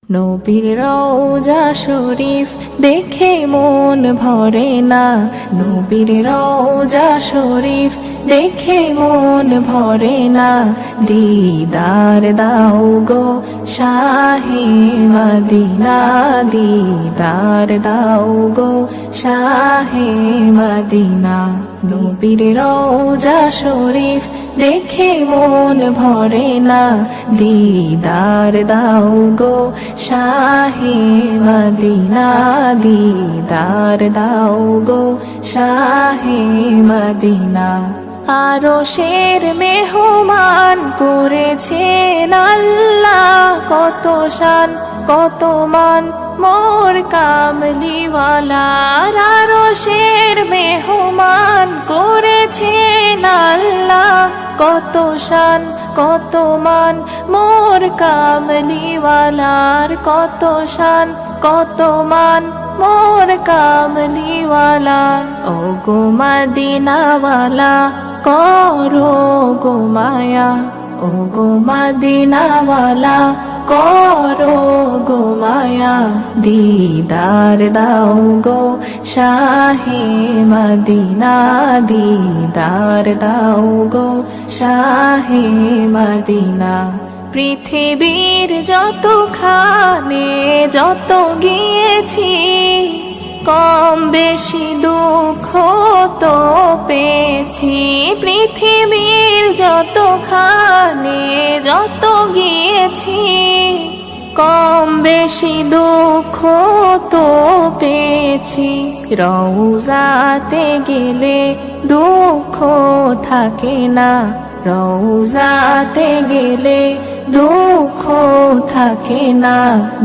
নবীর রওজা শরীফ দেখে মন ভরে না, নবীর রওজা শরীফ দেখে মন ভরে না। দিদার দাও গো শাহে মদিনা, দিদার দাও গো শাহে মদিনা। নবীর রওজা শরীফ দেখে মন ভরে না, দিদার দাও গো শাহে মদিনা, দিদার দাও গো শাহে মদিনা। আরশের মেহমান করেছেন আল্লাহ, কত শান কত মান মোর কামলিওয়ালার। আরশের মেহমান করেছেন আল্লাহ, কত শান কত মান মোর কামলিওয়ালার। কত শান কত মান মোর কামলিওয়ালার। ও গো মদিনাওয়ালা করো গো মায়া, ও গো মদিনাওয়ালা করো গো মায়া। দিদার দাও গো শাহে মদিনা, দিদার দাও গো শাহে মদিনা। পৃথিবীর যতখানে যত গিয়েছি, কম বেশি দুঃখ তো পেয়েছি। পৃথিবীর যতখানে যত গিয়েছি, কম বেশি দুঃখ তো পেয়েছি। রওজাতে গেলে দুঃখ থাকে না, রওজাতে গেলে দুঃখ থাকে না।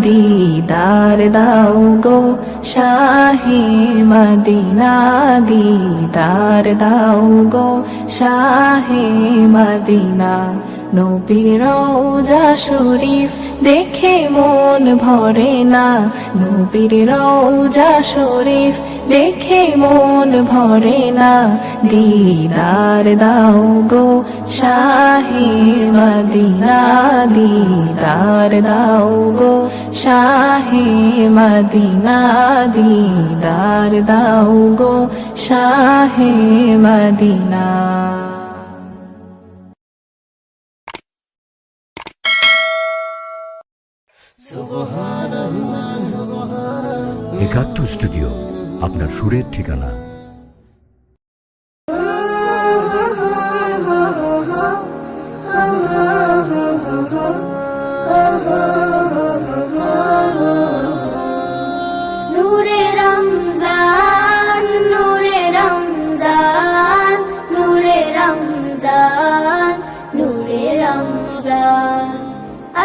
দিদার দাও গো শাহে মদিনা, দিদার দাও গো শাহে মদিনা। নবীর রওজা শরীফ দেখে মন ভরে না, নবীর রওজা শরীফ দেখে মন ভরে না। দিদার দাও গো শাহে মদিনা, দিদার দাও গো শাহে মদিনা, দিদার দাও গো শাহে মদিনা। একাত্তর স্টুডিও, আপনার সুরের ঠিকানা। নূরে রমজান, নূরে রমজান, নূরে রমজান, নূরে রমজান।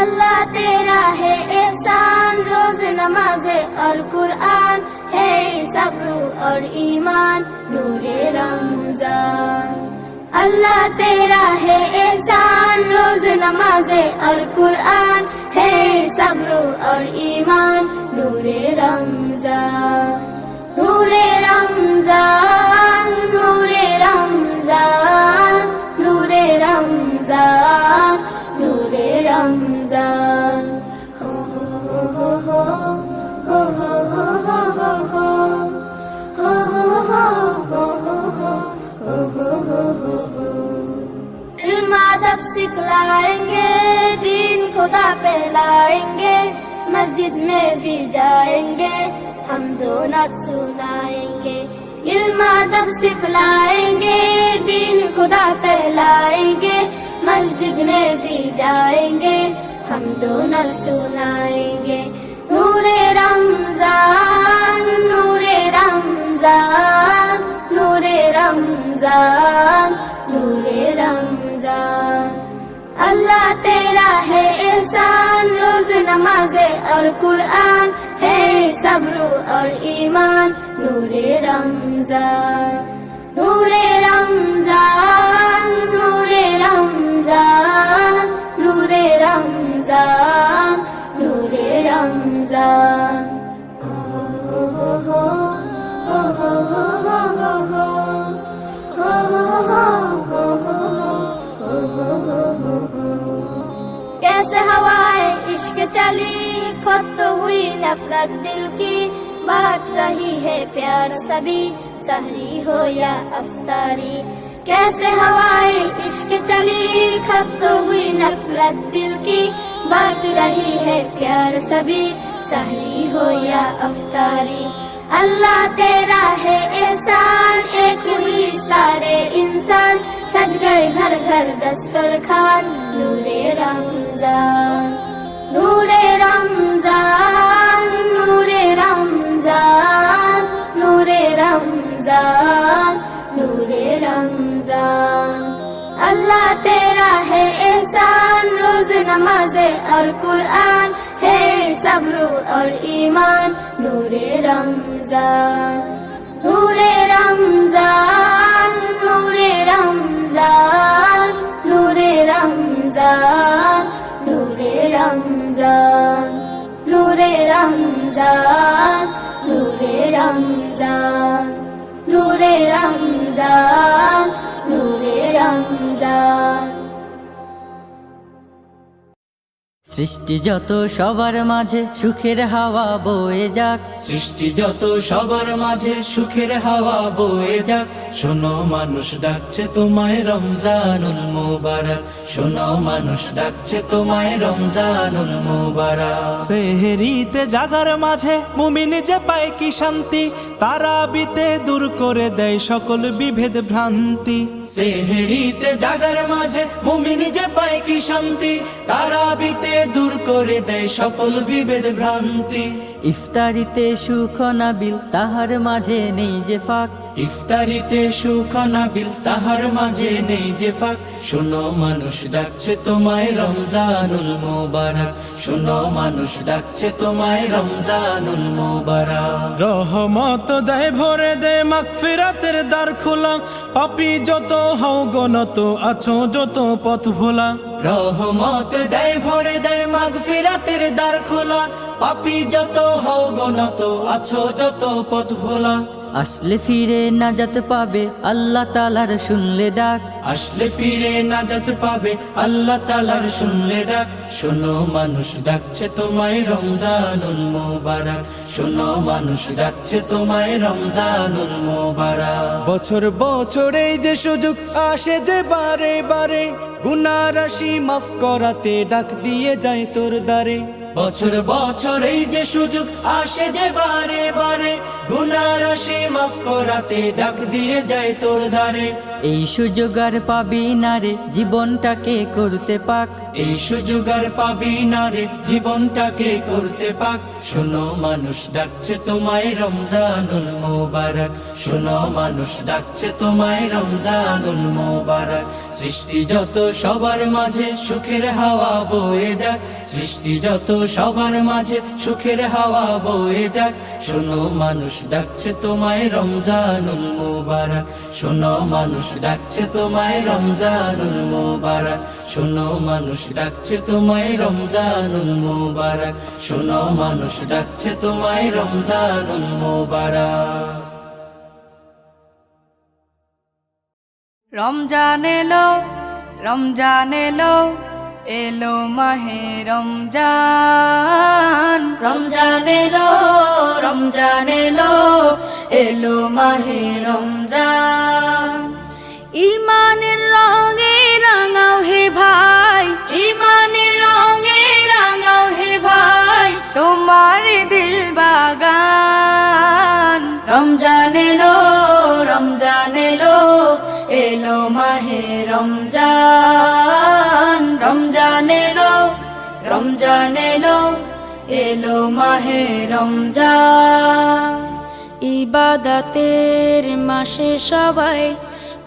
अल्लाह तेरा है एहसान, रोज नमाज़े और कुरान है सब्र और ईमान। नूरे रमजान, अल्लाह तेरा है एहसान, रोज नमाज़े और कुरान है सब्र और ईमान। नूरे रमजान, नूरे रमजान, नूरे रमजान, नूरे रमजान, नूरे रमजान। हो हो हो हो हो हो हो हो हो हो हो हो हो हो। इल्म अदब सिखलाएंगे, दीन खुदा पहलाएंगे, मस्जिद में भी जाएंगे, हम दोनों सुनाएंगे। इल्म अदब सिखलाएंगे, दीन खुदा पहलाएंगे, मस्जिद में भी जाएंगे, हम दोनों सुनाएंगे। नूरे रमजान, नूरे रमजान, नूरे रमजान, नूरे रमजान। अल्लाह तेरा है एहसान, रोज नमाज़े और कुरान है सब्र और ईमान। नूरे रमजान, नूरे रमजान, नूरे रमजान, नूरे रमजान, नूरे रमजान। हो हो हो हो हो हो हो हो हो हो हो हो। कैसे हवाए इश्क चली खत्म हुई नफरत दिल की, बांट रही है प्यार सभी, सहरी हो या अफ्तारी। कैसे हवाएं इश्क चली, खत्म हुई नफरत दिल की, बांट रही है प्यार सभी, सहरी हो या अफ्तारी। अल्लाह तेरा है एहसान, एक हुई सारे इंसान, सज गए घर घर दस्तरखान, नूरे रमजान, नूरे रमजान, नूरे रमजान, नूरे रमजान, नूरे रमजान। अल्लाह तेरा है एहसान, रोज नमाज़े और कुरान, है सब्र और ईमान, नूरे रमजान, नूरे रमजान, नूरे रमजान, नूरे रमजान, नूरे रमजान, नूरे रमजान, नूरे रमजान, नूरे रमजान, नूरे रमजान। সৃষ্টি যত সবার মাঝে সুখের হাওয়া বয়ে যাক, সৃষ্টি যত সবার মাঝে সুখের হাওয়া বয়ে যাক। শোনো মানুষ ডাকছে তোমায় রমজানুল মুবারক, শোনো মানুষ ডাকছে তোমায় রমজানুল মুবারক। সেহরিতে জাগার মাঝে মুমিন যে পায় কি শান্তি, তারাবিতে দূর করে দেয় সকল বিভেদ ভ্রান্তি। সেহরিতে জাগার মাঝে মুমিন যে পায় কি শান্তি, তারাবিতে দূর করে দেয় সকল বিভেদ ভ্রান্তি। ইফতারিতে সুখ নাবিল তাহার মাঝে নেই যে ফাঁক, ইফতারিতে সুখ নাবিল তাহার মাঝে নেই যে ফাঁক। শোনো মানুষ ডাকছে তোমায় রমজানুল মুবারক, শোনো মানুষ ডাকছে তোমায় রমজানুল মুবারক। রহমত দেয় ভরে দেয় মাগফিরাতের দ্বার খোলা, পাপী যত হও গনত আছো যত পথ ভোলা। রহমত দেয় ভরে দেয় মাগফিরাতের দ্বার খোলা, পাপী যত হও গনত আছো যত পথ ভোলা। আসলে ফিরে নাজাত পাবে আল্লাহ তাআলার শুনলে ডাক, আসলে ফিরে নাজাত পাবে আল্লাহ তাআলার শুনলে ডাক। শোনো মানুষ ডাকছে তোমায় রমজানুল মুবারক, শোনো মানুষ ডাকছে তোমায় রমজানুল মুবারক। বছর বছর এই যে সুযোগ আসে যে বারে বারে, গুনাহ রাশি মাফ করাতে ডাক দিয়ে যায় তোর দ্বারে। বছর বছর এই যে সুযোগ আসে যে বারে বারে, গুনাহ রাশি মাফ করাতে ডাক দিয়ে যায় তোর দ্বারে। এই সুযোগ আর পাবি না রে জীবনটাকে করতে পাক, এই সুযোগ আর পাবি না রে জীবনটাকে করতে পাক। শোনো মানুষ ডাকছে তোমায় রমজানুল মুবারক, শোনো মানুষ ডাকছে তোমায় রমজানুল মুবারক। সৃষ্টি যত সবার মাঝে সুখের হাওয়া বয়ে যাক, সৃষ্টি যত সবার মাঝে সুখের হাওয়া বয়ে যাক। শোনো মানুষ ডাকছে তোমায় রমজানুল মুবারক, শোনো মানুষ ডাকছে তোমায় রমজানুল মুবারক, শোনো মানুষ ডাকছে তোমায় রমজানুল মুবারক, শোনো মানুষ ডাকছে তোমায় রমজানুল মুবারক। রমজান এলো, রমজান এলো, এলো মাহে রমজান। রমজান এলো, রমজান এলো, এলো মাহে রমজান। ইমানের রঙে রাঙাও হে ভাই, ইমানের রঙে রাঙাও হে ভাই, তোমার দিল বাগান। রমজান এলো, রমজান এলো, এলো মাহে রমজান। রমজান এলো, রমজান এলো, এলো মাহে রমজান। ইবাদতের মাসে সবাই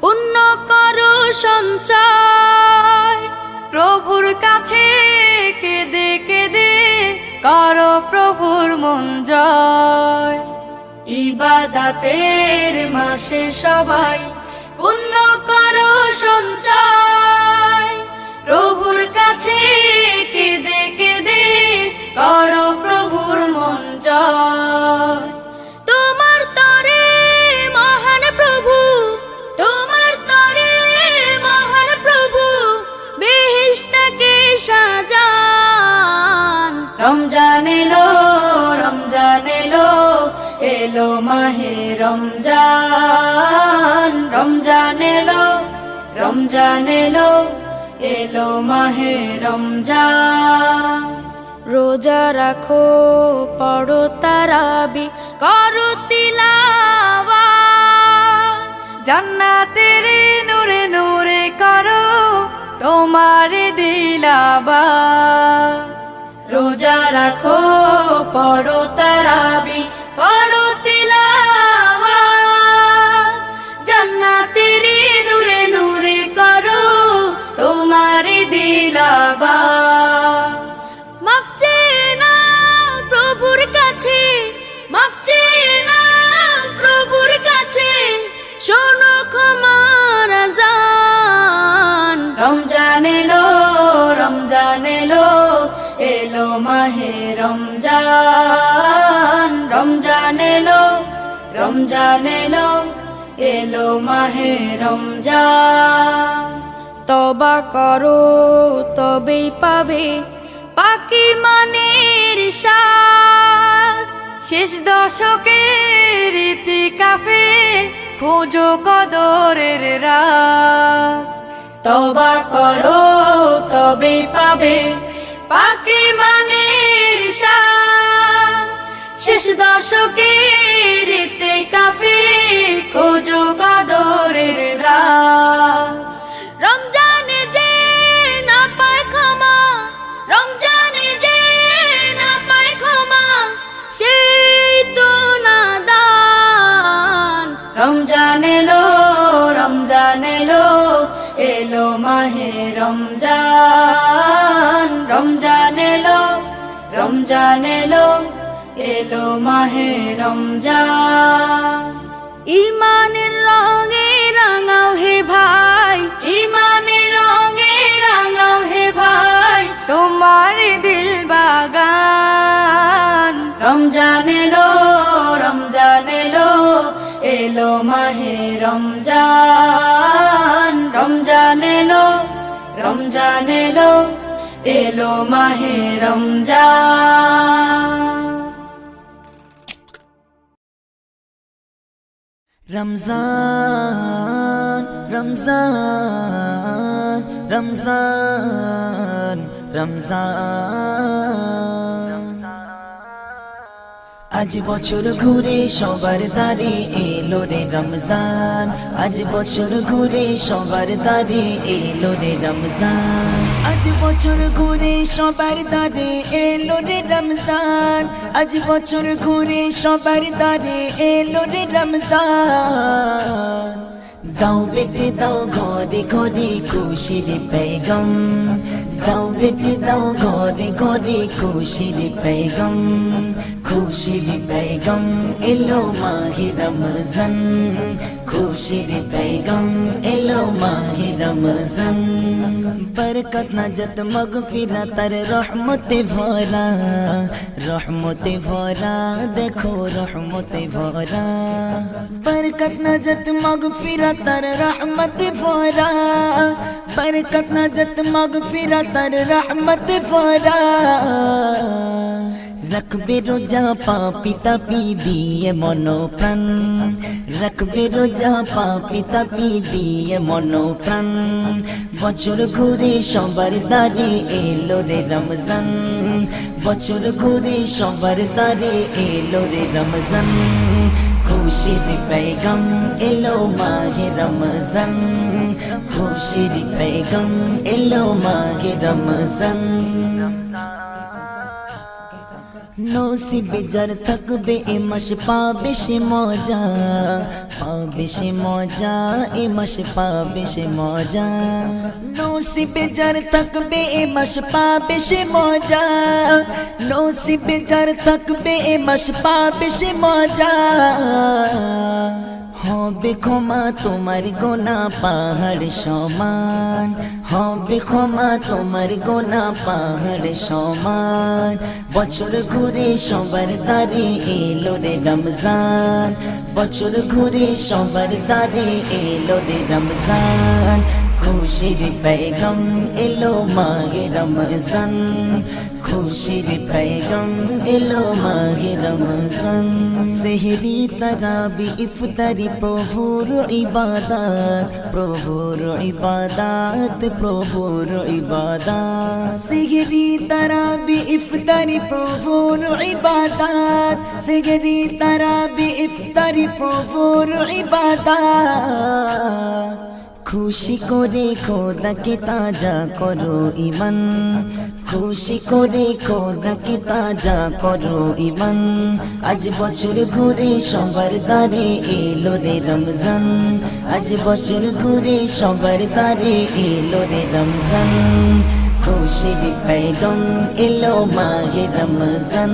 পুণ্য করো সঞ্চয়, প্রভুর কাছে কেঁদে কেঁদে করো প্রভুর মন জয়। ইবাদতের মাসে সবাই পুণ্য করো সঞ্চয়, প্রভুর কাছে কেঁদে কেঁদে করো প্রভুর মন জয়। তোমার তরে মহান প্রভু, তোমার তরে মহান প্রভু, বেহেশতকে সাজান। রমজান এলো, এলো মাহে রমজান, রমজান এলো, রমজান এলো, এলো মাহে রমজান। রোজা রাখো, পড়ো তারাবি, করো তিলাওয়াত, জান্নাতের নূরে নূরে করো তোমার দিলাবাত। রোজা রাখো, পড়ো তারাবি, করো তিলাওয়াত, জান্নাতের নূরে নূরে করো তোমার দিলাবাত। মাফ চেয়ে নাও প্রভুর কাছে, মাফ চেয়ে নাও প্রভুর কাছে, শোনো ক্ষমার আযান। রমজান এলো, রমজান এলো, এলো মাহে রমজান, রমজান এলো, রমজান এলো, এলো মাহে রমজান। তওবা করো তবেই পাবে পাকি মানের স্বাদ, শেষ দশকের ইতিকাফে খোঁজো কদরের রাত। তওবা করো তবেই পাবে পাকি মানের স্বাদ, শেষ দশকের ইতিকাফে খোঁজো কদরের রাত। রমজানে যে না পায় ক্ষমা, রমজানে যে না পায় ক্ষমা, সেই তো নাদান। রমজান এলো, রমজান এলো, এলো মাহে রমজান, রমজান এলো, রমজান এলো, এলো মাহে রমজান। ইমানের রঙে রাঙাও হে ভাই, ইমানের রঙে রাঙাও হে ভাই, তোমার দিল বাগান। রমজান এলো, রমজান এলো, এলো মাহে রমজান, রমজান এলো, রমজান এলো, এলো মাহে রমজান। রমজান রমজান রমজান রমজান, আজ বছর ঘুরে সবার দ্বারে এলো রে রমজান, আজ বছর ঘুরে সবার দ্বারে এলো রে রমজান, আজ বছর ঘুরে সবার দ্বারে এলো রে রমজান, আজ বছর ঘুরে সবার দ্বারে এলো রে রমজান। দাও বেটে দাও ঘরে ঘরে খুশির পেগম, দাও বেটে দাও ঘরে ঘরে খুশির পেগম, খুশির পেগম এলো মাহে রমজান, খুশির পেগম এলো মাহে রমজান। বরকত নাজত মগফিরাত আর রহমতে ভরা, রহমতে ভরা দেখো রহমতে ভরা, বরকত নাজত মগফিরাত আর রহমতে ভরা, বরকত নাজত মগফিরাত আর রহমতে ভরা। রাখবে রোজা পাপি তাপি দিয়ে মনোপ্রাণ, রাখবে রোজা পাপি তাপি দিয়ে মনোপ্রাণ, বছর ঘুরে সবার দ্বারে এলো রে রমজান, বছর ঘুরে সবার দ্বারে এলো রে রমজান, খুশির পেগম এলো মাহে রমজান, খুশির পেগম এলো মাহে রমজান। নসিবে যার থাকবে এ মাস পাবে সে মজা, পাবে সে মজা এ মাস পাবে সে মজা, নসিবে যার থাকবে এ মাস পাবে সে মজা, নসিবে যার থাকবে এ মাস পাবে সে মজা। হবে ক্ষমা তোমার গোনা পাহাড় সমান, হবে ক্ষমা তোমার গোনা পাহাড় সমান, বছর ঘুরে সবার দ্বারে এলো রে রমজান, বছর ঘুরে সবার দ্বারে এলো রে রমজান, খুশির पैगम এলো মাহে রমজান খুশির पैगम এলো মাহে রমজান সেহরি তারাবি ইফতারি প্রভুর ইবাদত প্রভুর ইবাদত প্রভুর ইবাদত সেহরি তারাবি ইফতারি প্রভুর ইবাদত সেহরি তারাবি ইফতারি প্রভুর ইবাদত খুশি করে খোদাকে তাজা করো ইমান খুশি করে খোদাকে তাজা করো ইমান আজ বছর ঘুরে সবার দ্বারে এলো রে রমজান আজ বছর ঘুরে সবার দ্বারে এলো রে রমজান খুশির पैगम এলো মাহে রমজান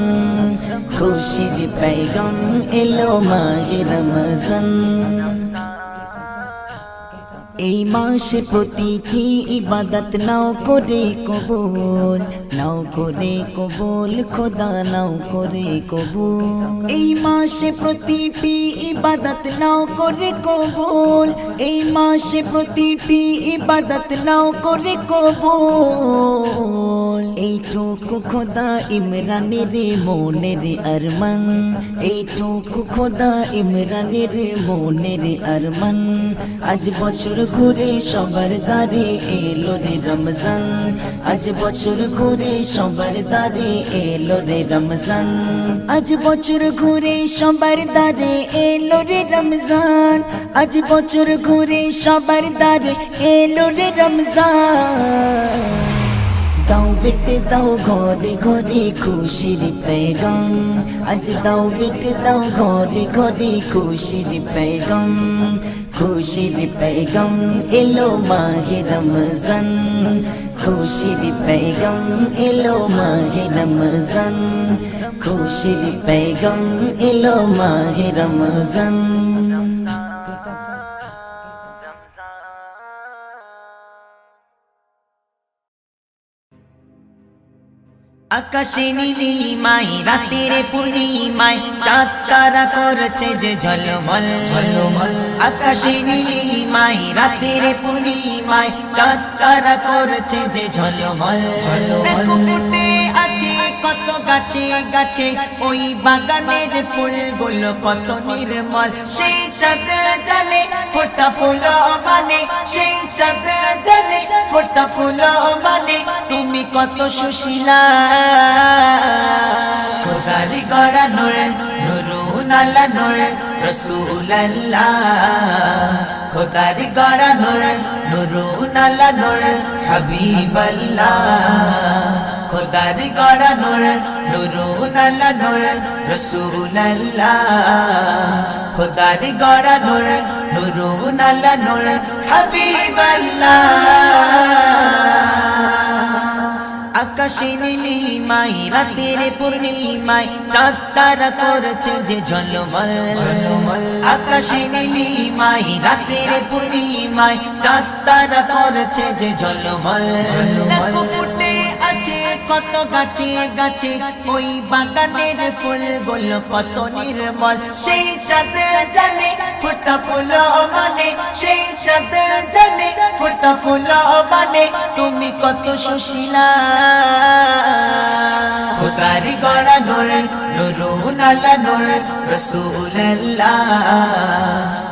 খুশির पैगम এলো মাহে রমজান এই মাসে প্রতিটি ইবাদত নাও করে কবুল খোদা নাও করে কবুল এই মাসে প্রতিটি ইবাদত নাও করে কবুল এই মাসে প্রতিটি ইবাদত নাও করে কবুল এইটুকু খোদা ইমরানের মনের আরমান এইটুকু খোদা ইমরানের মনের আরমান আজ বছর ঘুরে সবার দ্বারে এলো রে রমজান আজ বছর ঘুরে সবার দ্বারে এলো রে রমজান আজ বছর ঘুরে সবার দ্বারে এলো রে রমজান আজ বছর ঘুরে সবার দ্বারে এলো রে রমজান দাও বেটে দাও ঘরে ঘরে খুশির पैगम আজ দাও বেটে দাও ঘরে ঘরে খুশির पैगम খুশির पैगम এলো মাহে রমজান খুশির पैगम এলো মাহে রমজান খুশির पैगम এলো মাহে রমজান আকাশে নীলিমায় রাতের পূর্ণিমায় চাঁদ তারা করেছে যে ঝলমল আকাশে নীলিমায় রাতের পূর্ণিমায় চাঁদ তারা করেছে যে ঝলমল দেখো ফুটে আছে কত গাছে গাছে ওই বাগানের ফুলগুলো কত নির্মল সেই চাঁদ জানে ফোটা ফুল মানে সেই চাঁদ জানে ফোটা ফুল মানে তুমি কত সুশীলা খোদারি গড়া নূর নুরুন আলা নূর রাসূলুল্লাহ খোদারি গড়া নূর নুরুন আলা নূর হাবিবাল্লাহ খোদারি গড়া নূর নুরুন আলা নূর রাসূলুল্লাহ খোদারি গড়া নূর নুরুন আলা নূর হাবিবাল্লাহ আকাশে নীলিমায় রাতের পূর্ণিমায় চাঁদ তারা করেছে যে ঝলমল আকাশে নীলিমায় রাতের পূর্ণিমায় চাঁদ তারা করেছে যে ঝলমল দেখো ফুটে আছে কত গাছে গাছে ওই বাগানের ফুলগুলো কত নির্মল সেই চাঁদ জানে ফোটা ফুল মানে সেই চাঁদ জানে ফোটা ফুল মানে তুমি কত সুশীলা খোদারি গড়া নূর নুরুন আলা নূর রাসূলুল্লাহ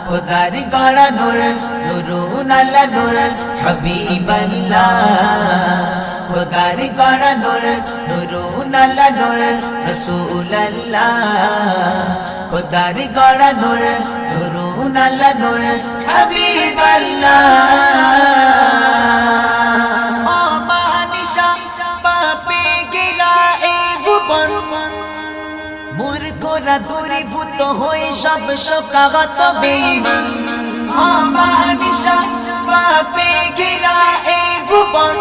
খোদারি গড়া নূর নুরুন আলা নূর হাবিবাল্লাহ খোদারি গড়া নূর নুরুন আলা নূর রাসূলুল্লাহ খোদারি গড়া নূর নুরুন আলা নূর হাবিবাল্লাহ মূর্খরা দূরীভূত হয়ে সব শোকাগত বেঈমান অমানিসা পাপে ঘেরা এই ভুবন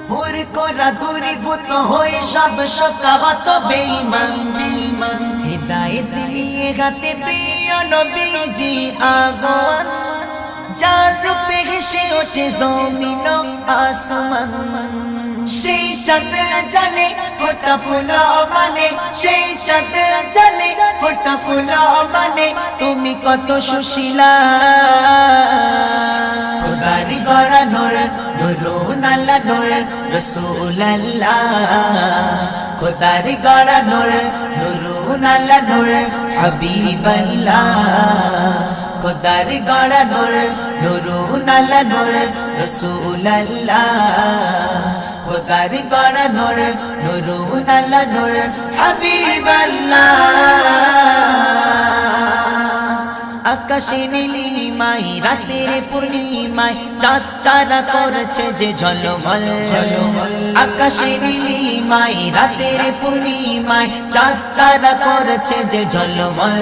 মূর্খরা দূরীভূত হয়ে সব শোকাগত বেঈমান হিদায়াত নিয়ে গাতে প্রিয় নবীজি আগমন যার রূপে হেসে ওঠে জমিন আসমান সেই চাঁদ জানে ফোটা ফুল মানে সেই চাঁদ জানে ফোটা ফুল মানে তুমি কত সুশীলা খোদার গড়া নূর নুরুন আল্লাহ নূর রাসূল আল্লাহ খোদার গড়া নূর নুরুন আল্লাহ নূর হাবিব আল্লাহ খোদার গড়া নূর নুরুন আল্লাহ নূর রাসূল আল্লাহ খোদার গড়া নূর নুরুন আল্লাহ নূর হাবিব আল্লাহ আকাশে নীলিমায় রাতের পূর্ণিমায় চাঁদ তারা করেছে যে ঝলমল আকাশে নীলিমায় রাতের পূর্ণিমায় চাঁদ তারা করেছে যে ঝলমল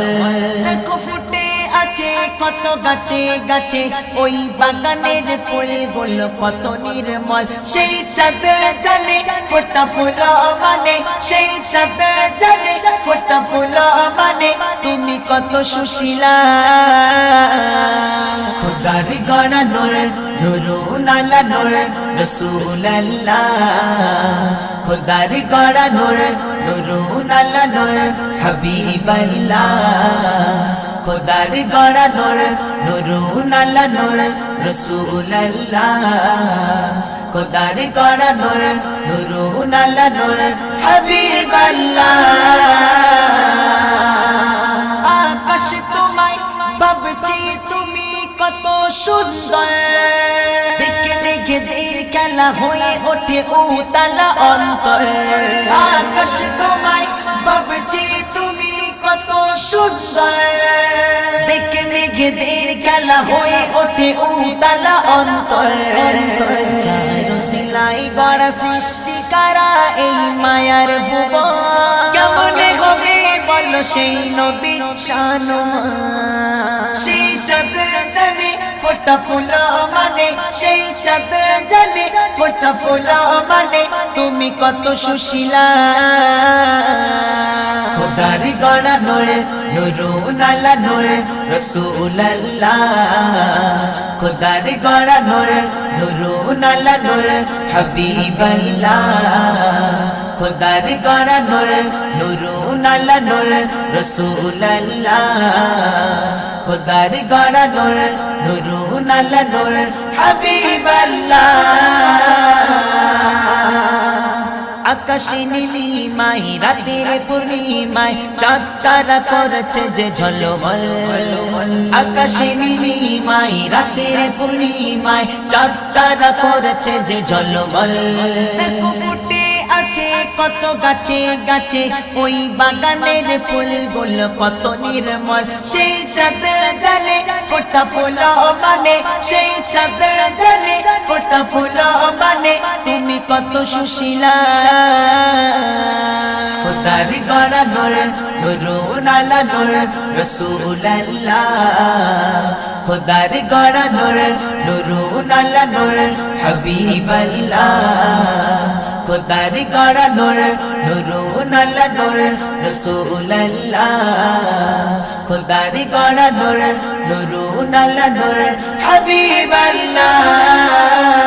দেখো ফুটে আছে কত গাছে গাছে ওই বাগানের ফুলগুলো কত নির্মল সেই চাঁদ জানে ফোটা ফুল মানে সেই চাঁদ জানে ফোটা ফুল মানে তুমি কত সুশীলা খোদার গড়া নূর নুরুন আল্লাহ নূর রাসূল আল্লাহ খোদার গড়া নূর নুরুন আল্লাহ নূর হাবিব আল্লাহ খোদার গড়া নূর নুরুন আল্লাহ নূর রাসূল আল্লাহ খোদার গড়া নূর নুরুন আল্লাহ নূর হাবিব আল্লাহ আকাশ তোমায় ভাবছি তুমি কত সুন্দর দেখে দেখে দের খেলা হয়ে ওঠে উতালা অন্তর আকাশ তোমায় ভাবছি তুমি কত সুন্দর দেখে দেখে দের খেলা হয়ে ওঠে উতালা অন্তর চারো সিলাই গড়া সৃষ্টি করা এই মায়ার ভুবন কেমনে হবে বলো সেই নবী শানুমান সেই চাঁদ জানে ফোটা ফুল মানে সেই চাঁদ জানে ফোটা ফুল মানে তুমি কত সুশীলা খোদার গড়া নূর নুরুন আল্লাহ নূর রাসূল আল্লাহ খোদার গড়া নূর নুরুন আল্লাহ নূর হাবিব আল্লাহ খোদার গড়া নূর নুরুন আল্লাহ নূর রাসূল আল্লাহ খোদার গড়া নূর নুরুন আল্লাহ নূর হাবিব আল্লাহ আকাশে নীলিমায় রাতের পূর্ণিমায় চাঁদ তারা করেছে যে ঝলমল আকাশে নীলিমায় রাতের পূর্ণিমায় চাঁদ তারা করেছে যে ঝলমল দেখো ফুটে আছে কত গাছে গাছে ওই বাগানের ফুলগুলো কত নির্মল সেই চাঁদ জানে ফোটা ফুল মানে সেই চাঁদ জানে ফোটা ফুল মানে তুমি কত সুশীলা খোদার গড়া নূর নুরুন আল্লাহ নূর রাসূল আল্লাহ খোদার গড়া নূর নুরুন আল্লাহ নূর হাবিব আল্লাহ খোদার গড়া নূর নুরুন আল্লাহ নূর রাসূল আল্লাহ খোদার গড়া নূর নুরুন আল্লাহ নূর হাবিব আল্লাহ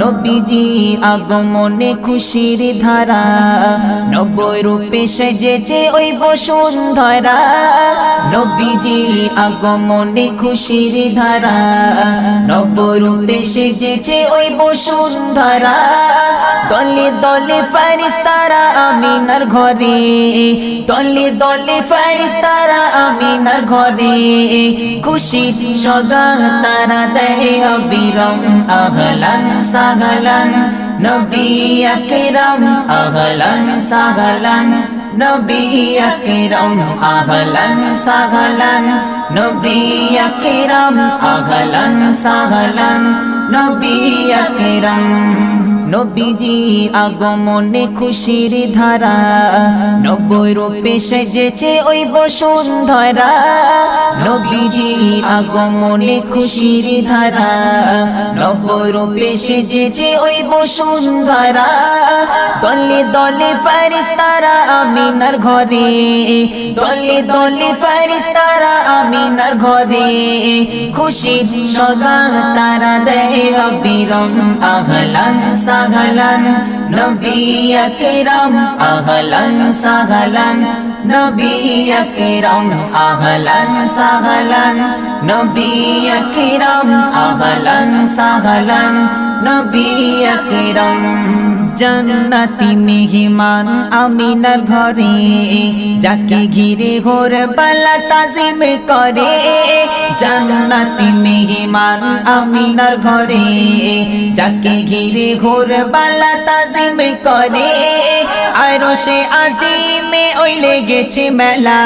নবীজি আগমনে খুশির ধারা নব রূপে সেজেছে ওই বসুন্ধরা নবীজি আগমনে খুশির ধারা নব রূপে সেজেছে ওই বসুন্ধরা দলে দলে ফেরেশতারা আমিনার ঘরে দলে দলে ফেরেশতারা আমিনার ঘরে খুশির সগাত তারা দেয় অবিরাম আহলান সাহলান নবী আকরাম আহলান সাহলান নবী আকরাম আহলান সাহলান নবী আকরাম আহলান সাহলান নবী আকরাম নবীজি আগমনে খুশির ধারা নব রূপে সেজেছে ওই বসুন্ধরা নবীজি আগমনে খুশির ধারা নব রূপে সেজেছে ওই বসুন্ধরা দলে দলে ফেরেশতারা আমিনার ঘরে দলে দলে ফেরেশতারা আমিনার ঘরে খুশির সগাত তারা দেয় অবিরাম আহলান সাহলান নবী আকরাম আহলান সাহলান নবী আকরাম আহলান সাহলান নবী আকরাম আহলান সাহলান নবী আকরাম জান্নাতি মেহমান আমিনার ঘরে যাকে ঘিরে ঘোর বালা তাজিম করে জান্নাতি মেহমান আমিনার ঘরে যাকে ঘিরে ঘোর বালা তাজিম করে আরশে আজিমে ওই লেগেছে মেলা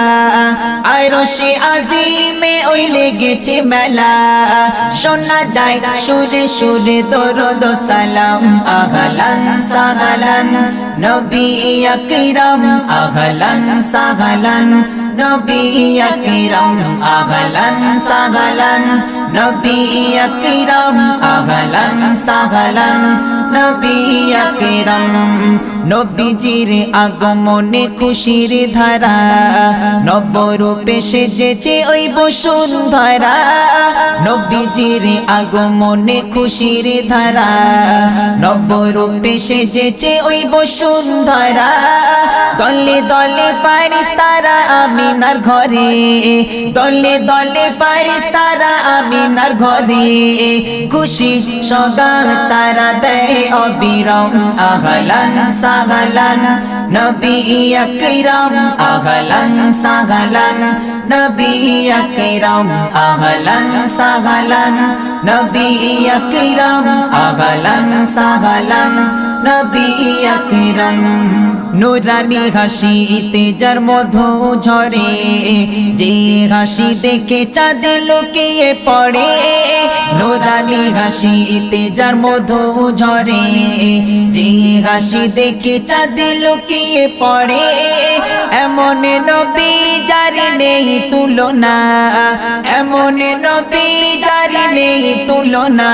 আরশে আজিমে ওই লেগেছে মেলা শোনা যায় সুরে সুরে দরুদ সালাম আহলান সাহলান নবী আকরাম আহলান সাহলান নবী আকরাম আহলান সাহলান নবী আকরাম আহলান সাহলান নবী আকরাম নবীজির আগমনে খুশির ধারা নব রূপে সেজেছে ওই বসুন্ধরা নবীজির আগমনে খুশির ধারা নব রূপে সেজেছে ওই বসুন্ধরা দলে দলে ফেরেশতারা আমিনার ঘরে দলে দলে ফেরেশতারা আমিনার ঘরে খুশি সগাত তারা দেয় অবিরাম আহলান সাহলান নবী আকরাম আহলান সাহলান নবী আকরাম আহলান সাহলান নবী আকরাম আহলান সাহলান নবী আকরাম নুরানি হাসিতে যার মধু ঝরে যে হাসি দেখে চাঁদ লুকিয়ে পড়ে নুরানি হাসিতে যার মধু ঝরে যে হাসি দেখে চাঁদ লুকিয়ে পড়ে এমন নবী যার নেই তুলনা এমন নবী যার নেই তুলনা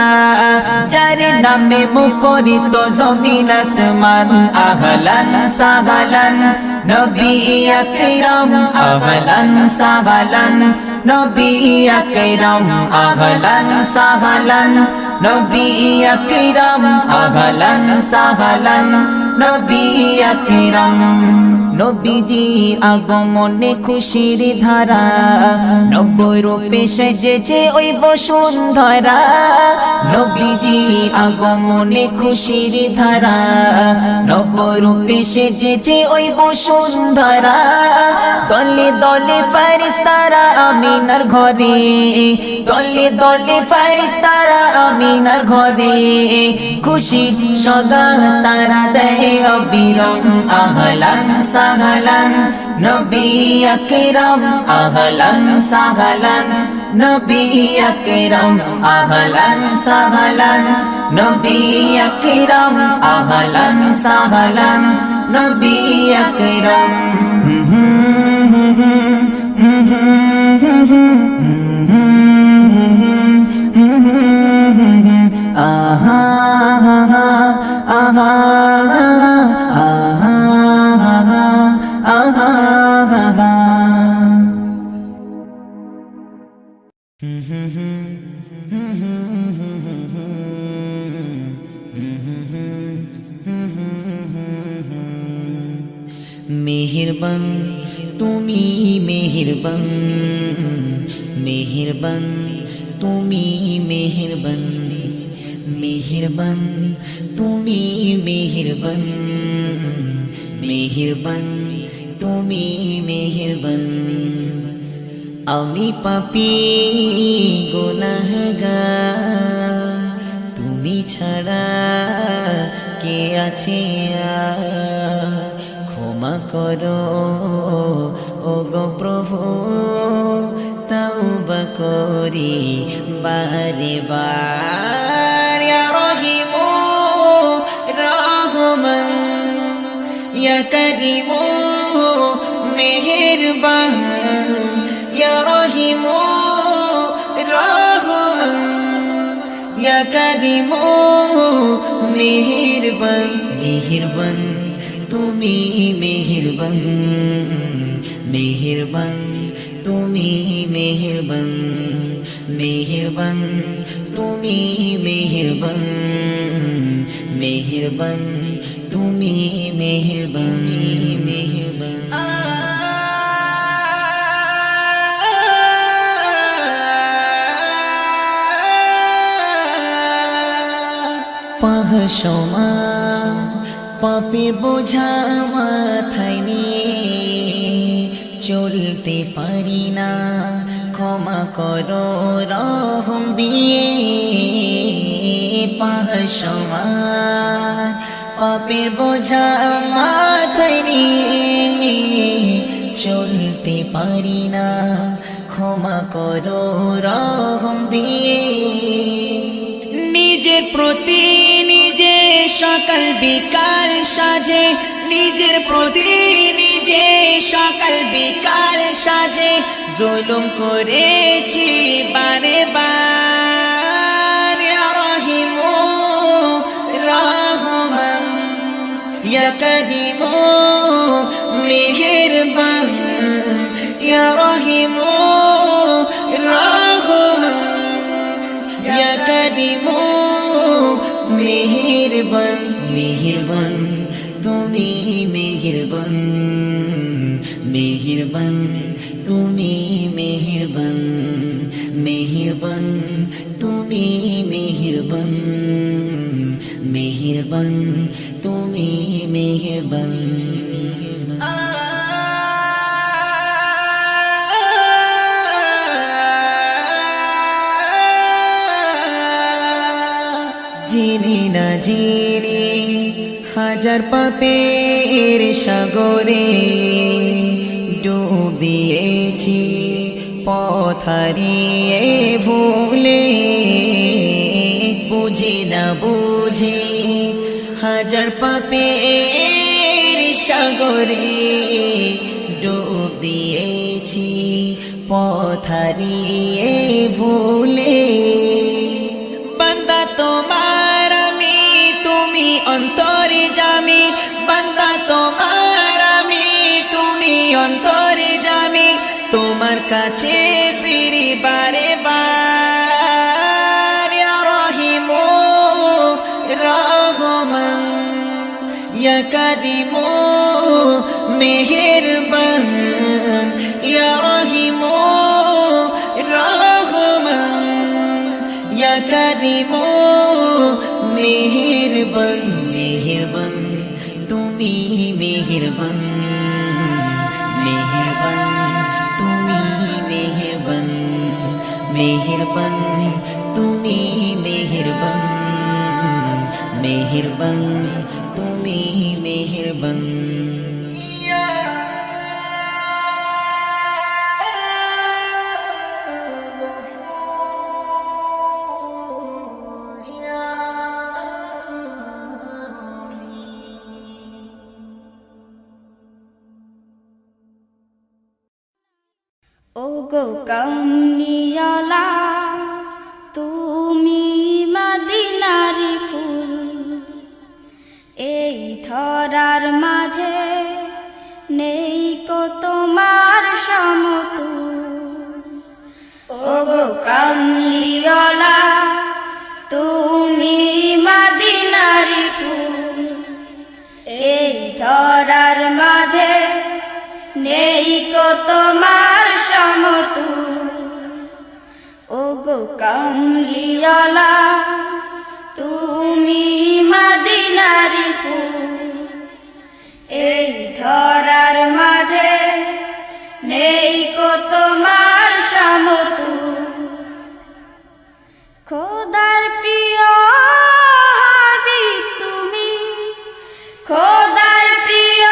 যার নামে মুখরিত জমিন আসমান আহলান সাহলান নবী আকরাম আহলান সাহলান নবী আকরাম আহলান সাহলান নবী আকরাম আহলান সাহলান নবী আকরাম নবীজি আগমনে খুশির ধারা নব রূপে সেজেছে ওই বসুন্ধরা নবীজি আগমনে খুশির ধারা নব রূপে সেজেছে ওই বসুন্ধরা দলে দলে ফেরেশতারা আমিনার ঘরে দলে দলে ফেরেশতারা আমিনার ঘরে খুশি সগাত তারা দেয় অবিরাম আহলান সাহলান নবী আকরাম আহলান সাহলান নবী আকরাম আহলান সাহলান নবী আকরাম আহলান সাহলান নবী আকরাম আহা আহা আহা আহা আহা মেহেরবান তুমি মেহেরবান মেহেরবান তুমি মেহেরবান মেহেরবান তুমি মেহেরবান মেহেরবান তুমি মেহেরবান আমি পাপী গুনাহগার তুমি ছাড়া কে আছে আর ক্ষমা করো ও গো প্রভু তওবা করি বারে বার ইয়া রহিমু ইয়া করিম মেহেরবান ইয়া রহিম রহমান ইয়া করিম মেহেরবান মেহেরবান তুমি মেহেরবান মেহেরবান তুমি মেহেরবান মেহেরবান তুমি মেহেরবান মেহেরবান তুমি মেহেরবান মেহেরবান পাহাড় সমান পাপের বোঝা মাথায় নিয়ে চলতে পারি না ক্ষমা করো রহম দিয়ে পাহাড় সমান পাপের বোঝা মাথায় নিয়ে চলতে পারি না ক্ষমা করো রহম দিয়ে নিজের প্রতি নিজে সকাল বিকাল সাজে নিজের প্রতি নিজে সকাল বিকাল সাজে জুলুম করেছি বারে বার ইয়া রহিম রহমান ইয়া করিম মেহেরবান ইয়া রহিম রহমান ইয়া করিম মেহেরবান মেহেরবান তুমি মেহেরবান মেহেরবান তুমি মেহেরবান মেহেরবান তুমি মেহেরবান মেহেরবান তুমি মেহেরবান জেনে না জেনে হাজার পাপের সাগরে ডুব দিয়েছি পথ হারিয়ে ভুলে বুঝে না বুঝে হাজার পাপের সাগরে ডুব দিয়েছি পথ হারিয়ে ভুলে বান্দা তোমার আমি তুমি অন্তরে জামি বান্দা তোমার আমি তুমি অন্তরে জামি তোমার কাছে ফিরি বারে বার ইয়া রহিম রহমান ইয়া করিম মেহেরবান ইয়া রহিম রহমান ইয়া করিম মেহেরবান মেহেরবান তুমি মেহেরবান মেহেরবান তুমি মেহেরবান মেহেরবান তুমি মেহেরবান মেহেরবান তুমি মেহেরবান ওগো কামনিয়ালা তুমি মদিনারি ফুল এই ধরার মাঝে নেই কো তোমার সমতুল ওগো কামনিয়ালা তুমি মদিনারি ফুল এই ধরার মাঝে নেই কো তোমার সমতুল ওগো কামলিওয়ালা তুমি মদিনারি ফুল এই ধরার মাঝে নেই কো তোমার সমতুল খোদার প্রিয় হাবিব তুমি খোদার প্রিয়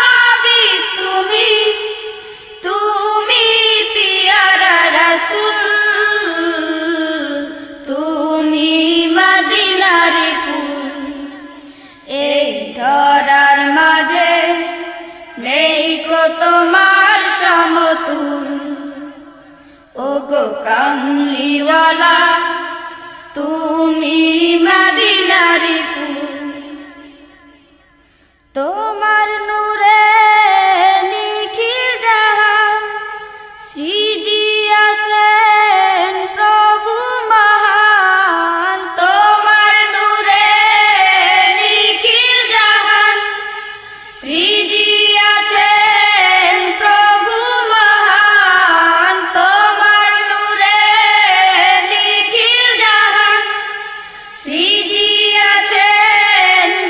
হাবিব তুমি তুমি পিয়ারা রাসূল তুমি মদিনার ফুল এই ধরার মাঝে গো কামলিওয়ালা তুমি মদিনারি ফুল তোমার নূরে নিখিল জাহান সৃজিয়াছেন প্রভু মহান তোমার নূরে নিখিল জাহান সৃজিয়াছেন প্রভু মহান তোমার নূরে নিখিল জাহান সৃজিয়াছেন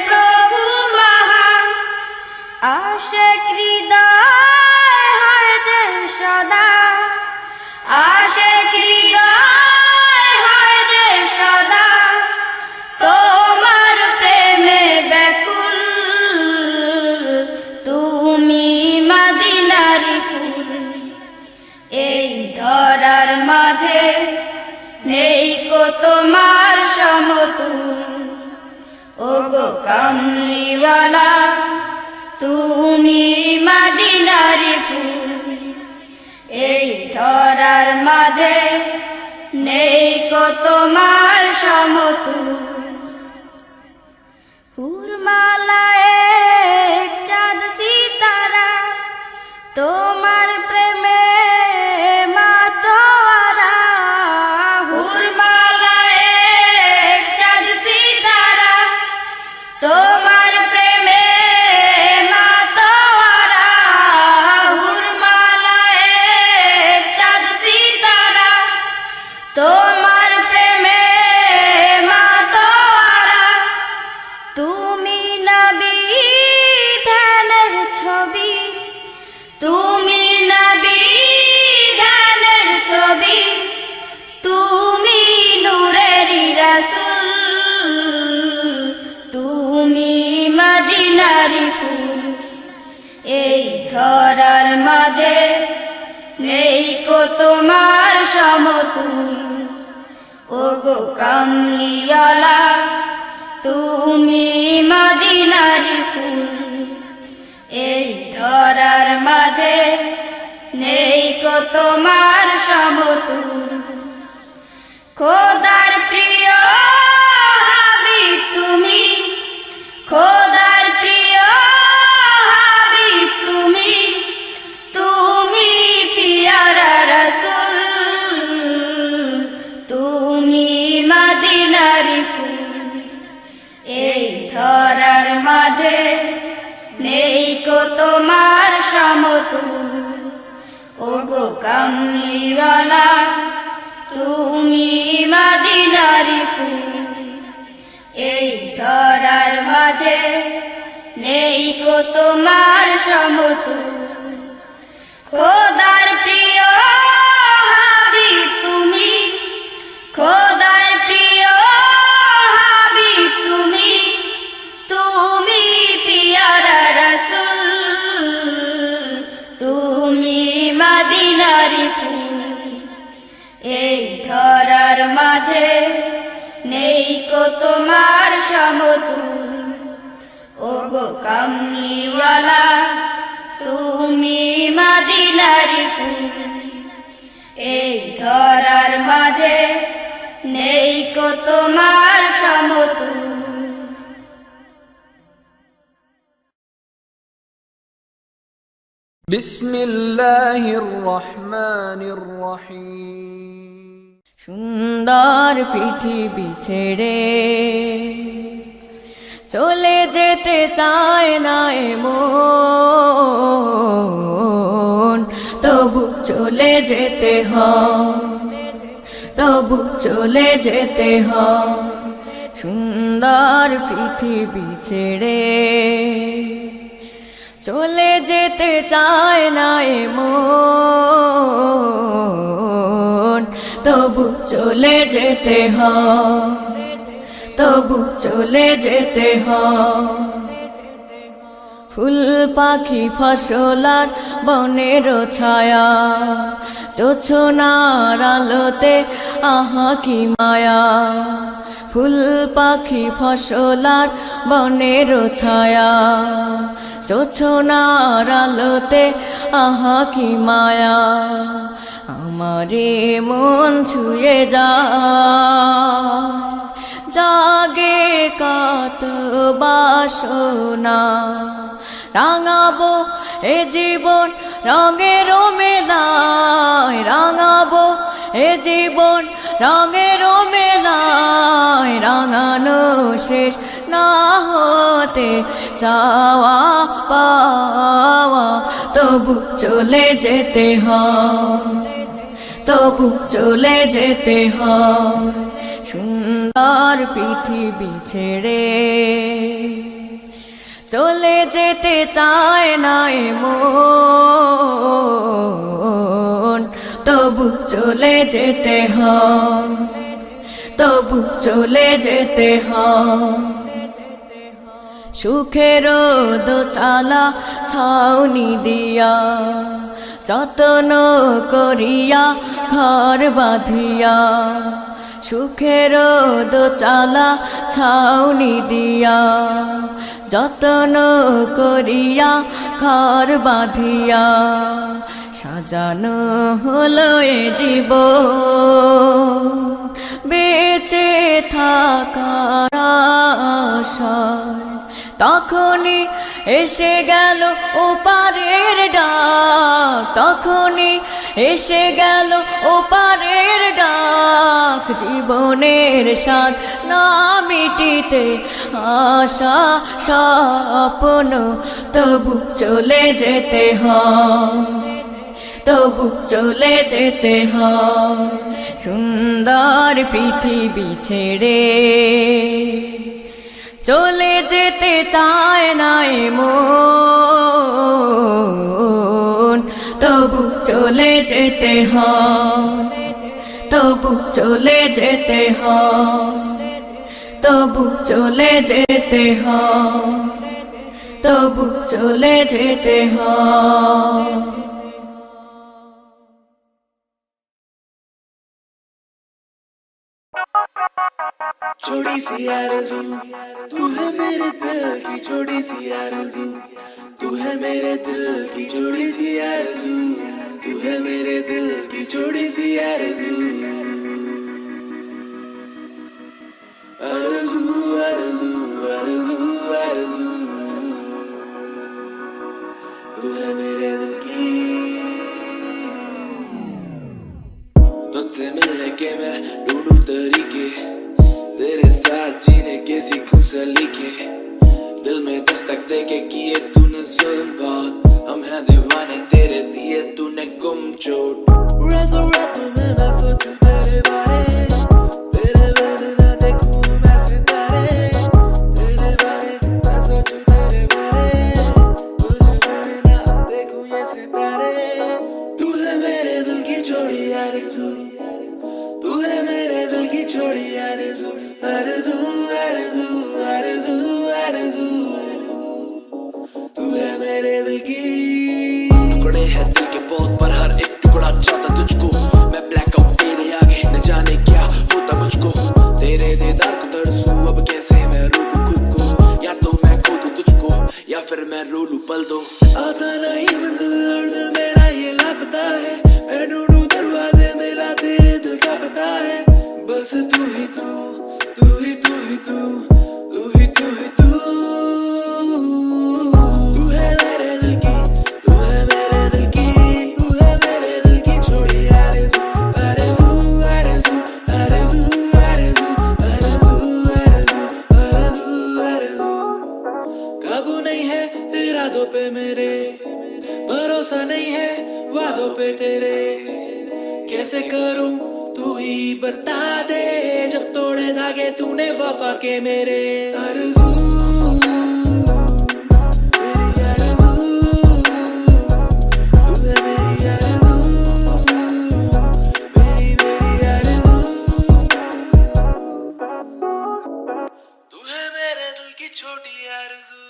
প্রভু মহান আশিক হৃদয় হয় যে সদা আশিক হৃদয় হয় যে সদা তোমার প্রেমে ব্যাকুল তুমি মদিনারি ফুল এই ধরার মাঝে নেই কো তোমার সমতুল ওগো কামলিওয়ালা তুমি মদিনারি ফুল এই ধরার মাঝে নেই কো তোমার সমতুল হুরমালায় চাঁদ সিতারা তোমার প্রেমে মাতোয়ারা হুরমালায় চাঁদ সিতারা তোমার প্রেমে মাতোয়ারা হুরমালায় চাঁদ সিতারা তোমার প্রেমে মাতোয়ারা তুমি নবী ধ্যানের ছবি তুমি নবী ধ্যানের ছবি তুমি নূরেরি রাসূল তুমি মদিনারি ফুল এই ধরার মাঝে নেই কো তোমার সমতুল ওগো কামলিওয়ালা তুমি মদিনারি ফুল এই ধরার মাঝে নেই কো তোমার সমতুল খোদার প্রিয় হাবিব তুমি খোদার প্রিয় হাবিব তুমি তুমি পিয়ারা রাসূল তুমি মদিনারি ফুল এই ধরার মাঝে নেই কো তোমার সমতুল ওগো কামলিওয়ালা তুমি মদিনারি ফুল এই ধরার মাঝে নেই কো তোমার সমতুল খোদার প্রিয় হাবিব তুমি খোদার প্রিয় হাবিব তুমি তুমি পিয়ারা রাসূল তুমি মদিনারি ফুল এই ধরার মাঝে নেই কো তোমার সমতুল ওগো কামলিওয়ালা তুমি মদিনারি ফুল এই ধরার মাঝে নেই কো তোমার সমতুল بسم الله الرحمن الرحيم সুন্দর পৃথিবী ছেড়ে চলে যেতে চায় না মন তবু চলে যেতে হয় তবু চলে যেতে হয় সুন্দর পৃথিবী ছেড়ে চলে যেতে চায় না মন তবু চলে যেতে হয় তবু চলে যেতে হয় ফুল পাখি ফসলার বনের ছায়া জোছনার আলোতে আহা কি মায়া ফুল পাখি ফসলার বনের ছায়া জোছনার আলোতে আহা কি মায়া আমারে মন ছুঁয়ে যা জাগে কত বাসনা রাঙাবো এ জীবন রঙের মেলায় রাঙাবো এ জীবন রঙের মেলায় রাঙানো শেষ না হতে চাওয়া পাওয়া তবু চলে যেতে হয় তবু চলে যেতে হয় সুন্দর পৃথিবী ছেড়ে চলে যেতে চায় না এ মন তবু চলে যেতে হয় তবু চলে যেতে হয় সুখের দোচালা ছাউনি দিয়া যতন করিয়া ঘর বাঁধিয়া সুখের দোচালা ছাউনি দিয়া যতন করিয়া ঘর বাঁধিয়া সাজানো হলো এ জীবন বেঁচে থাকার আশায় তখনই এসে গেল ওপারের ডাক তখনই এসে গেল ওপারের ডাক জীবনের স্বাদ না মিটিতে আশা স্বপ্ন তবু চলে যেতে হয় তবু চলে যেতে হয় সুন্দর পৃথিবী ছেড়ে চলে যেতে চায় না এ মন তবু চলে যেতে হয় তবু চলে যেতে হয় তবু চলে যেতে হয় তবু চলে যেতে হয় छोटी सी आरज़ू तू है मेरे दिल की छोटी सी आरज़ू तू है मेरे दिल की छोटी सी आरज़ू तू है मेरे दिल की छोटी सी आरज़ू आरज़ू आरज़ू आरज़ू आरज़ू तू है मेरे दिल की तुझसे मिलने के मैं ढूंढूं तरीके तेरे साथ जीने के सीखूं सलीके दिल में दस्तक दे के किए तूने जुल्म बहुत हम हैं दीवाने तेरे दिए तूने गुम चोट रातों रातों में मैं सोचूं तेरे बारे तेरे बिना ना देखूं मैं सितारे तेरे बारे मैं सोचूं तेरे बारे तुझे बिना ना देखूं ये सितारे तू है मेरे दिल की छोड़ी आरज़ू तू है मेरे दिल की छोड़ी आरज़ू आरज़ू आरज़ू आरज़ू आरज़ू तू है मेरे दिल की टुकड़े हैं दिल के बहुत पर हर एक टुकड़ा चाहता तुझको मैं ब्लैक आउट तेरे आगे न जाने क्या होता मुझको तेरे दीदार को तरसूं अब कैसे मैं रोकूं खुद को या तो मैं खो दूं तुझको या फिर मैं रो लूं पल दो आसान नहीं मंजिल और दिल मेरा ये लापता है मैं ढूंढूं दरवाजे मिला तेरे दिल का पता है बस तू ही तू तू ही तू ही तू तू ही तू ही तू तू है मेरे दिल की तू है मेरे दिल की तू है मेरे दिल की छोड़ी आरज़ू आरज़ू आरज़ू आरज़ू आरज़ू आरज़ू आरज़ू आरज़ू आरज़ू काबू नहीं है इरादों पे मेरे भरोसा नहीं है वादों पे तेरे कैसे करूं तू ही बता दे जब तोड़े धागे तूने वफा के मेरे आरज़ू मेरी आरज़ू तू है मेरी आरज़ू मेरी मेरी आरज़ू तू है मेरे दिल की छोटी आरज़ू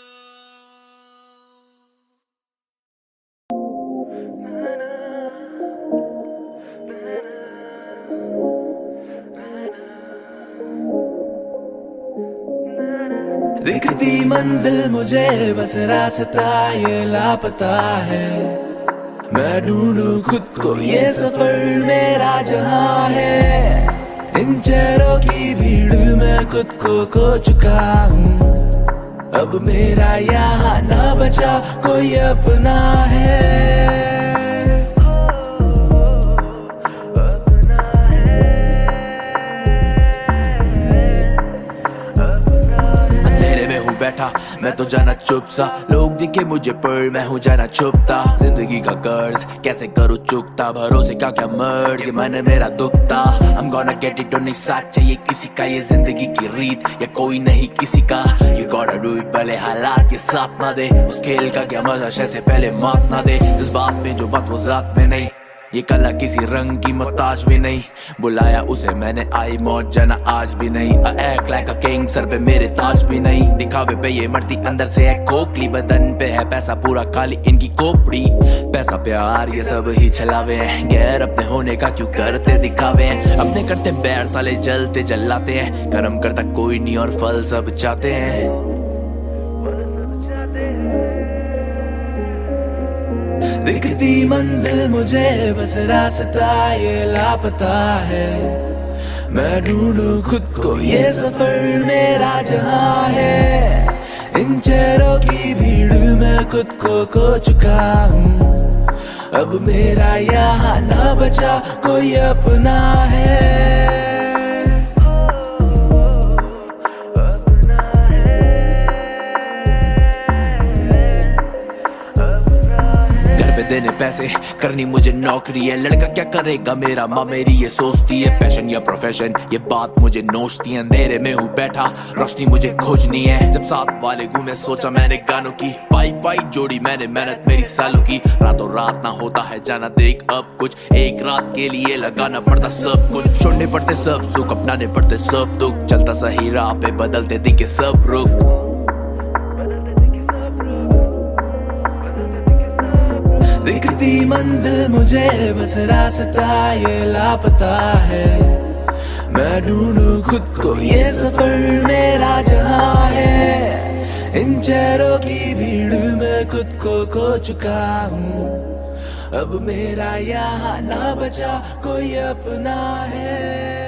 दिखती मंजिल मुझे बस रास्ता ये लापता है मैं ढूंढूं खुद को, ये सफर मेरा जहां है। इन चेहरों की भीड़ में खुद को खो चुका हूँ। अब मेरा यहाँ ना बचा कोई अपना है। बैठा मैं तो जाना चुप सा, लोग दिखे मुझे पर मैं हूँ जाना छुपता। जिंदगी का कर्ज कैसे करूँ चुकता, भरोसे का क्या मर्ज, ये मन मेरा दुखता। I'm gonna get it on, नहीं साथ चाहिए किसी का, ये जिंदगी की रीत या कोई नहीं किसी का। You gotta do it भले हालात ये साथ ना दे, उस खेल का क्या मजा से पहले मात ना दे। इस बात में जो बात वो जात में नहीं, ये कला किसी रंग की मोहताज भी नहीं। बुलाया उसे मैंने आई मौत जाना आज भी नहीं। Act like a king, sir पे मेरे ताज भी नहीं। दिखावे पे ये मरती अंदर से है खोखली, बदन पे है पैसा पूरा खाली इनकी खोपड़ी। पैसा प्यार ये सब ही छलावे हैं, गैर अपने होने का क्यों करते दिखावे हैं। अपने करते बैर साले जलते जलाते हैं, कर्म करता कोई नहीं और फल सब चाहते हैं। दिखती मंजिल मुझे बस रास्ता ये लापता है। मैं ढूंढूं खुद को, ये सफर मेरा जहां है। इन चेहरों की भीड़ में खुद को खो चुका हूँ। अब मेरा यहाँ ना बचा कोई अपना है। देने पैसे करनी मुझे नौकरी है, लड़का क्या करेगा मेरा माँ मेरी ये सोचती है। पैशन या प्रोफेशन ये बात मुझे नोचती है, अंधेरे में हूँ बैठा रोशनी मुझे खोजनी है। जब साथ वाले घूमे सोचा मैंने गानों की, पाई पाई जोड़ी मैंने मेहनत मेरी सालों की। रातों रात ना होता है जाना देख अब कुछ, एक रात के लिए लगाना पड़ता सब कुछ। छोड़ने पड़ते सब सुख, अपनाने पड़ते सब दुख, चलता सही राह पे बदलते दिखे सब रुख। दिखती मंजिल मुझे बस रास्ता ये लापता है। मैं ढूंढूं खुद को, ये सफर मेरा जहां है। इन चेहरों की भीड़ में खुद को खो चुका हूँ। अब मेरा यहाँ ना बचा कोई अपना है।